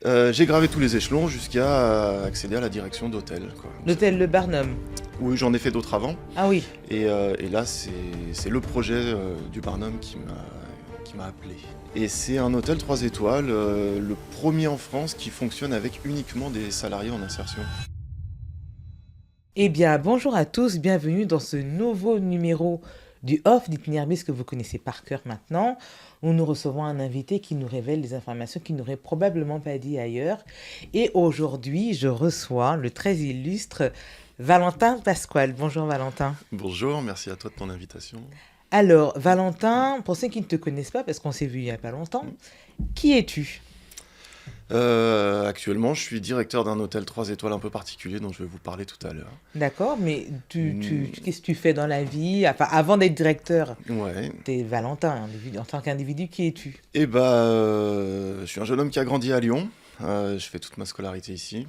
J'ai gravé tous les échelons jusqu'à accéder à la direction d'hôtel, quoi. L'hôtel Le Barnum. Oui, j'en ai fait d'autres avant. Ah oui, Et là, c'est le projet du Barnum qui m'a appelé. Et c'est un hôtel 3 étoiles, le premier en France qui fonctionne avec uniquement des salariés en insertion. eh bien, bonjour à tous, bienvenue dans ce nouveau numéro du Off d'Itinérbis que vous connaissez par cœur maintenant, où nous recevons un invité qui nous révèle des informations qu'il n'aurait probablement pas dit ailleurs. Et aujourd'hui, je reçois le très illustre Valentin Pasquale. Bonjour Valentin. Bonjour, merci à toi de ton invitation. Alors, Valentin, pour ceux qui ne te connaissent pas, parce qu'on s'est vu il n'y a pas longtemps, qui es-tu ? Actuellement, je suis directeur d'un hôtel 3 étoiles un peu particulier dont je vais vous parler tout à l'heure. D'accord, mais qu'est-ce que tu fais dans la vie ? Enfin, avant d'être directeur, Ouais. t'es Valentin, en tant qu'individu, qui es-tu ? Je suis un jeune homme qui a grandi à Lyon. Je fais toute ma scolarité ici.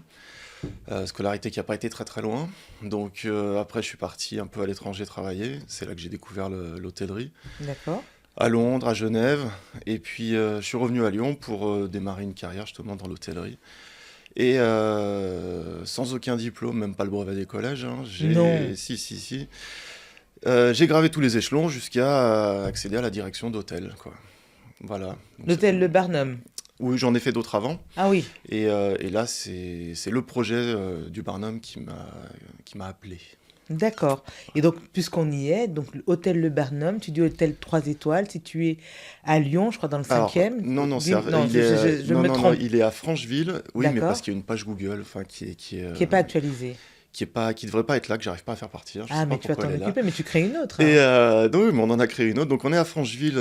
Scolarité qui n'a pas été très très loin. Donc après, je suis parti un peu à l'étranger travailler. C'est là que j'ai découvert l'hôtellerie. D'accord. À Londres, à Genève. Et puis je suis revenu à Lyon pour démarrer une carrière justement dans l'hôtellerie. Et sans aucun diplôme, même pas le brevet des collèges, hein, Non. Si. J'ai gravé tous les échelons jusqu'à accéder à la direction d'hôtel, quoi. Voilà. Donc, L'hôtel Le Barnum. oui, j'en ai fait d'autres avant. Ah oui, Et là, c'est le projet du Barnum qui m'a appelé. d'accord. Et donc, puisqu'on y est, donc l'hôtel Le Barnum, tu dis hôtel 3 étoiles, situé à Lyon, je crois, dans le Alors, 5e. non, non, Non, il est, je non, me non, non, trompe, il est à Francheville. Oui, mais D'accord. parce qu'il y a une page Google, enfin, qui n'est pas actualisé. qui devrait pas être là, que j'arrive pas à faire partir. Je Ah, sais mais pas tu vas pourquoi t'en elle est là. occuper, mais tu crées une autre. Et Hein. donc, oui, mais on en a créé une autre. Donc, on est à Francheville,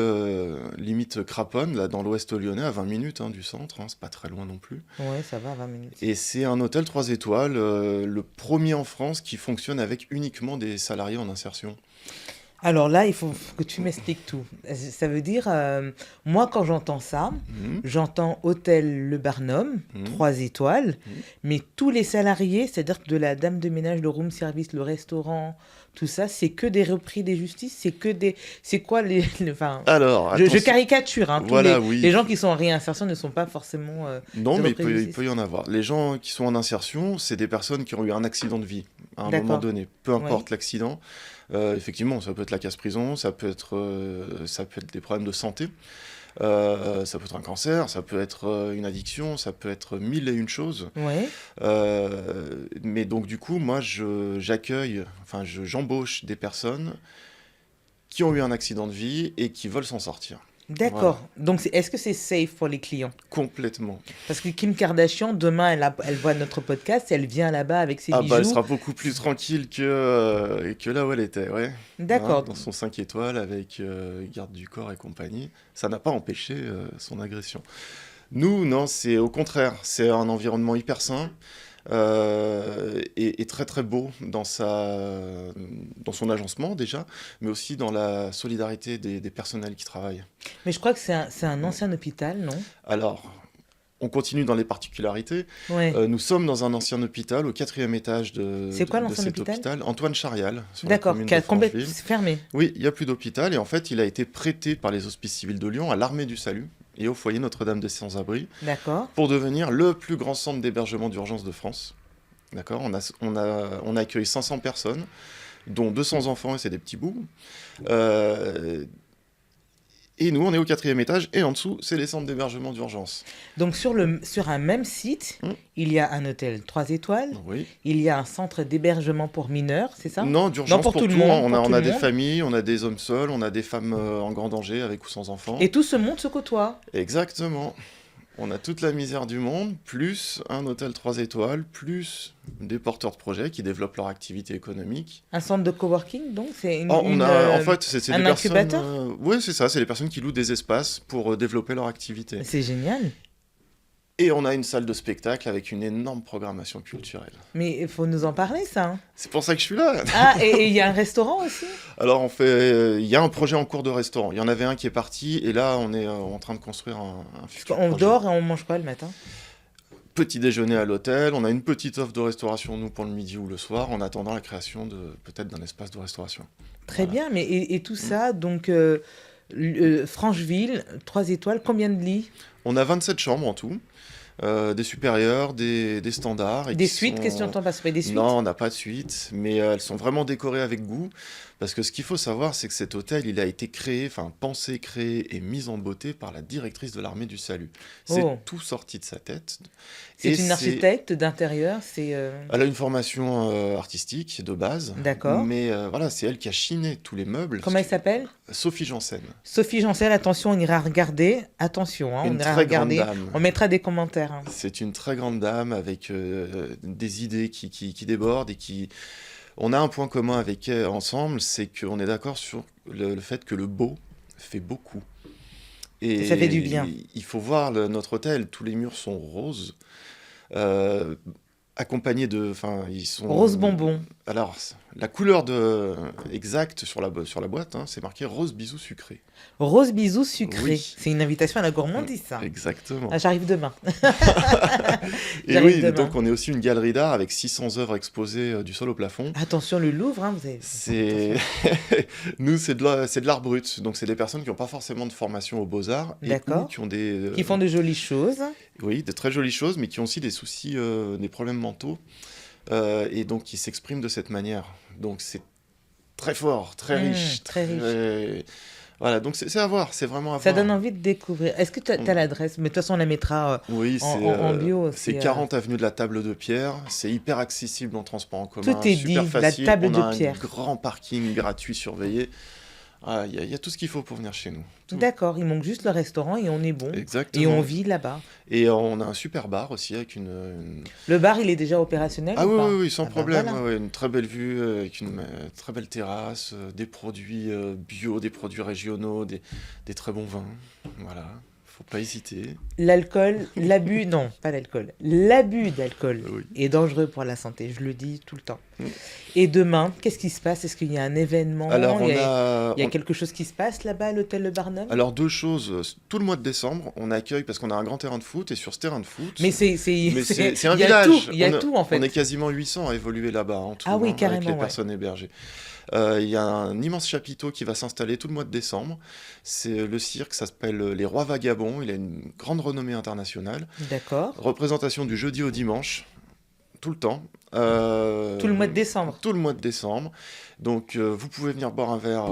limite Craponne, là, dans l'ouest lyonnais, à 20 minutes du centre. Hein, c'est pas très loin non plus. Ouais, ça va, 20 minutes. Et c'est un hôtel 3 étoiles, le premier en France qui fonctionne avec uniquement des salariés en insertion. Alors là, il faut que tu m'expliques tout. Ça veut dire, moi, quand j'entends ça, Mhm, j'entends hôtel Le Barnum, mhm, 3 étoiles, mhm. mais tous les salariés, c'est-à-dire de la dame de ménage, le room service, le restaurant, tout ça, c'est que des repris des justices, c'est que des... C'est quoi enfin, Alors, je attention. caricature, hein, Voilà, les oui. gens qui sont en réinsertion ne sont pas forcément Non, des mais repris de il justice. peut y en avoir. Les gens qui sont en insertion, c'est des personnes qui ont eu un accident de vie à un moment D'accord. donné. Peu importe Oui. l'accident. Effectivement, ça peut être la casse-prison, ça peut être des problèmes de santé, ça peut être un cancer, ça peut être une addiction, ça peut être mille et une choses. Ouais. Mais donc du coup, moi, j'embauche des personnes qui ont eu un accident de vie et qui veulent s'en sortir. D'accord. Voilà, Donc, est-ce que c'est safe pour les clients? complètement. Parce que Kim Kardashian, demain, elle voit notre podcast, elle vient là-bas avec ses Ah bah elle bijoux. sera beaucoup plus tranquille que là où elle était, ouais. Hein, D'accord. dans son 5 étoiles avec garde du corps et compagnie. Ça n'a pas empêché son agression. Nous, non, c'est au contraire. C'est un environnement hyper sain et très très beau dans son agencement déjà, mais aussi dans la solidarité des personnels qui travaillent. Mais je crois que c'est un ancien hôpital, non? Alors, on continue dans les particularités. Ouais. Nous sommes dans un ancien hôpital au 4e étage C'est quoi de l'ancien cet hôpital? hôpital. Antoine Charial, sur la D'accord, commune qui de a complètement Francheville. fermé. Oui, il n'y a plus d'hôpital et en fait, il a été prêté par les Hospices civils de Lyon à l'Armée du Salut et au foyer Notre-Dame des Sans-Abris D'accord. pour devenir le plus grand centre d'hébergement d'urgence de France. D'accord, on accueille 500 personnes, dont 200 enfants et c'est des petits bouts. Euh, et nous, on est au 4e étage et en dessous, c'est les centres d'hébergement d'urgence. Donc sur un même site, Hmm. il y a un hôtel 3 étoiles, Oui. il y a un centre d'hébergement pour mineurs, c'est ça? Non, d'urgence pour pour tout le tout. monde, Hein. pour On tout a le des monde. familles, on a des hommes seuls, on a des femmes en grand danger avec ou sans enfants. Et tout ce monde se côtoie. Exactement. On a toute la misère du monde, plus un hôtel 3 étoiles, plus des porteurs de projets qui développent leur activité économique. Un centre de coworking, donc c'est En fait, c'est un des personnes. incubateur? Oui, c'est ça, c'est les personnes qui louent des espaces pour développer leur activité. C'est génial. Et on a une salle de spectacle avec une énorme programmation culturelle. Mais il faut nous en parler, ça. Hein. C'est pour ça que je suis là. Ah, et il y a un restaurant aussi? Alors, il y a un projet en cours de restaurant. Il y en avait un qui est parti, et là, on est en train de construire un futur On projet. dort et on mange quoi le matin? Petit déjeuner à l'hôtel. On a une petite offre de restauration, nous, pour le midi ou le soir, en attendant la création peut-être d'un espace de restauration. Très Voilà. bien, mais et tout ça, donc Francheville, 3 étoiles, combien de lits? On a 27 chambres en tout. des supérieurs, des standards. Et Des qui suites, question de sont... temps passe pas des suites? Non, on n'a pas de suite, mais elles sont vraiment décorées avec goût. Parce que ce qu'il faut savoir, c'est que cet hôtel, il a été créé, enfin pensé, créé et mis en beauté par la directrice de l'armée du Salut. C'est Oh, tout sorti de sa tête. c'est Et une c'est... architecte d'intérieur, c'est... Elle a une formation artistique de base, D'accord. mais voilà, c'est elle qui a chiné tous les meubles. Comment elle s'appelle? Sophie Janssen, Sophie Jancel, attention, on ira regarder. Attention, hein, on une ira très grande regarder. dame. On mettra des commentaires, hein. C'est une très grande dame avec des idées qui débordent et qui... On a un point commun avec elle ensemble, c'est qu'on est d'accord sur le fait que le beau fait beaucoup. Et ça fait du bien. Et il faut voir notre hôtel, tous les murs sont roses, euh, accompagnés de... Enfin, ils Rose sont... bonbon. Alors, la couleur exacte sur la boîte, hein, c'est marqué rose bisou sucré. Rose bisou sucré. Oui, C'est une invitation à la gourmandise, ça. exactement. Ah, j'arrive demain. Et J'arrive oui, et donc demain. on est aussi une galerie d'art avec 600 œuvres exposées du sol au plafond. Attention, le Louvre, hein, vous avez... C'est Attention. nous, c'est de l'art brut. Donc c'est des personnes qui n'ont pas forcément de formation aux beaux-arts et ou D'accord. qui ont des Qui font de jolies choses. oui, de très jolies choses, mais qui ont aussi des soucis, des problèmes mentaux et donc qui s'expriment de cette manière. Donc c'est très fort, très riche, Très riche. très voilà. Donc c'est à voir, c'est vraiment à Ça donne voir. envie de découvrir. Est-ce que tu On- as l'adresse? Mais de toute façon, on la mettra Oui, en bio. c'est C'est, 40 avenue de la Table de Pierre. C'est hyper accessible en transport en tout commun, est super dit, la facile. table On de a un pierre. grand parking gratuit surveillé. Ah, il y a tout ce qu'il faut pour venir chez nous. Tout. D'accord, il manque juste le restaurant et on est bon. Et on Exactement. vit là-bas. Et on a un super bar aussi avec Le bar, il est déjà opérationnel Ah ou oui, pas? oui, oui, sans Ah ben problème. voilà. Ouais, ouais, une très belle vue avec une très belle terrasse, des produits bio, des produits régionaux, des très bons vins. Voilà, faut pas hésiter. L'alcool, l'abus, non, pas l'alcool. L'abus d'alcool Oui. est dangereux pour la santé, je le dis tout le temps. Mm. Et demain, qu'est-ce qui se passe? Est-ce qu'il y a un événement? Alors, Il y a quelque chose qui se passe là-bas à l'hôtel Le Barnum? alors deux choses. Tout le mois de décembre, on accueille parce qu'on a un grand terrain de foot et sur ce terrain de foot, Mais mais c'est un il y a tout, village. il y a tout en On est fait. quasiment 800 à évoluer là-bas en tout, Ah oui, avec carrément, les ouais. personnes hébergées. Il y a un immense chapiteau qui va s'installer tout le mois de décembre. C'est le cirque, ça s'appelle Les Rois Vagabonds. Il a une grande renommée internationale. D'accord. Représentation du jeudi au dimanche, tout le temps. Tout le mois de décembre. Tout le mois de décembre. Donc vous pouvez venir boire un verre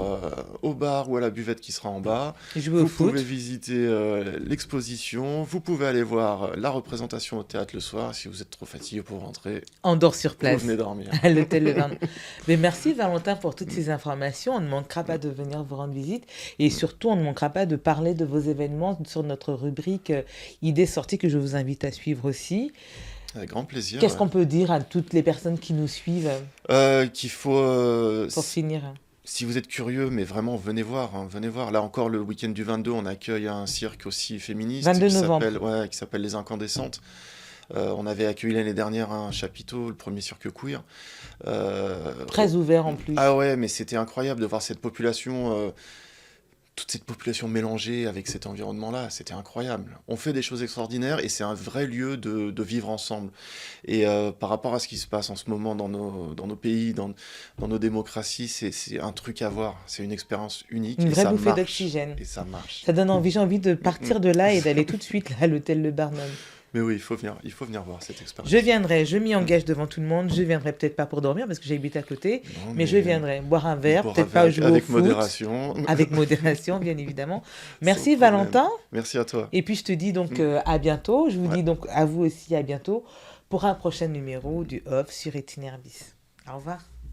au bar ou à la buvette qui sera en bas. Jouer au Vous foot. pouvez visiter l'exposition. Vous pouvez aller voir la représentation au théâtre le soir. Si vous êtes trop fatigué pour rentrer, On dort sur vous place. venez dormir. À l'hôtel Le Barnum. Mais merci Valentin pour toutes ces informations. On ne manquera pas de venir vous rendre visite et surtout on ne manquera pas de parler de vos événements sur notre rubrique idées sorties que je vous invite à suivre aussi. Avec grand plaisir. Qu'est-ce qu'on peut dire à toutes les personnes qui nous suivent Qu'il faut, pour finir? si vous êtes curieux, mais vraiment, venez voir, hein, venez voir. Là encore, le week-end du 22, on accueille un cirque aussi féministe 22 qui novembre. qui s'appelle Les Incandescentes. On avait accueilli l'année dernière un chapiteau, le premier cirque queer. Très ouvert en plus. Ah ouais, mais c'était incroyable de voir cette population, toute cette population mélangée avec cet environnement-là. C'était incroyable. On fait des choses extraordinaires et c'est un vrai lieu de vivre ensemble. Et par rapport à ce qui se passe en ce moment dans nos pays, dans nos démocraties, c'est un truc à voir. C'est une expérience unique Une et vraie ça bouffée marche. d'oxygène. Et ça marche. Ça donne envie, j'ai envie de partir de là et d'aller tout de suite là, à l'hôtel Le Barnum. Mais oui, il faut venir voir cette expérience. Je viendrai, je m'y engage devant tout le monde. Je viendrai peut-être pas pour dormir parce que j'habite à côté, Non, mais je viendrai boire un verre, boire un peut-être pas verre jouer au avec foot. modération. Avec modération, bien évidemment. Sans Merci problème. Valentin. Merci à toi. Et puis je te dis donc à bientôt. Je vous Ouais. dis donc à vous aussi à bientôt pour un prochain numéro du Off sur Itinérbis. Au revoir.